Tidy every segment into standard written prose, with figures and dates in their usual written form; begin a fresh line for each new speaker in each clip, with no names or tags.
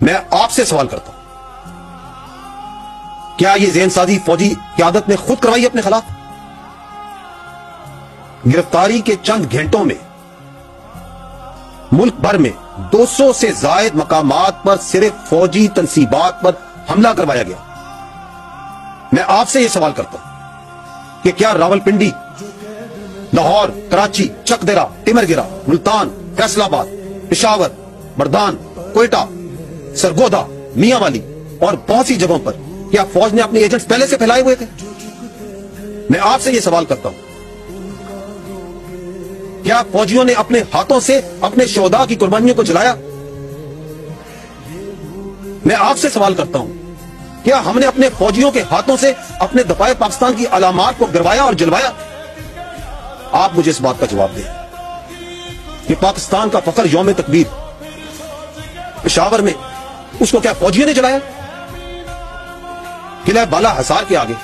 मैं आपसे सवाल करता हूं, क्या ये ज़हनसाज़ी फौजी क़यादत ने खुद करवाई अपने खिलाफ? गिरफ्तारी के चंद घंटों में मुल्क भर में 200 से जायद मकामात पर सिर्फ फौजी तंसीबात पर हमला करवाया गया। मैं आपसे यह सवाल करता हूं कि क्या रावलपिंडी, लाहौर, कराची, चकदेरा, तिमरगिरा, मुल्तान, फैसलाबाद, पेशावर, मर्दान, कोयटा, सरगोदा, मियांवाली और बहुत सी जगहों पर क्या फौज ने अपने एजेंट्स पहले से फैलाए हुए थे? मैं आपसे यह सवाल करता हूं, क्या फौजियों ने अपने हाथों से अपने शोहदा की कुर्बानियों को जलाया? मैं आपसे सवाल करता हूं, क्या हमने अपने फौजियों के हाथों से अपने दफाए पाकिस्तान की अलामात को गिरवाया और जलवाया? आप मुझे इस बात का जवाब दें कि पाकिस्तान का फखर यौम तकबीर पेशावर में, उसको क्या फौजियों ने जलाया? किला बाला हसार के आगे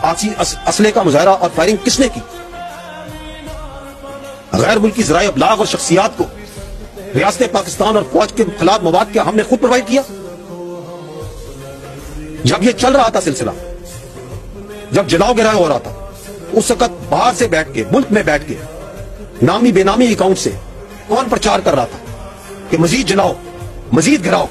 आसी असले का मुजाहरा और फायरिंग किसने की? गैर मुल्की ज़राए अबलाग और शख्सियात को रियासत पाकिस्तान और फौज के खिलाफ मवाद क्या हमने खुद प्रोवाइड किया? जब यह चल रहा था सिलसिला, जब जलाओ गिराओ हो रहा था, उस वक्त बाहर से बैठ के, मुल्क में बैठ के नामी बेनामी अकाउंट से कौन प्रचार कर रहा था कि मजीद जलाओ, मजीद गिराओ?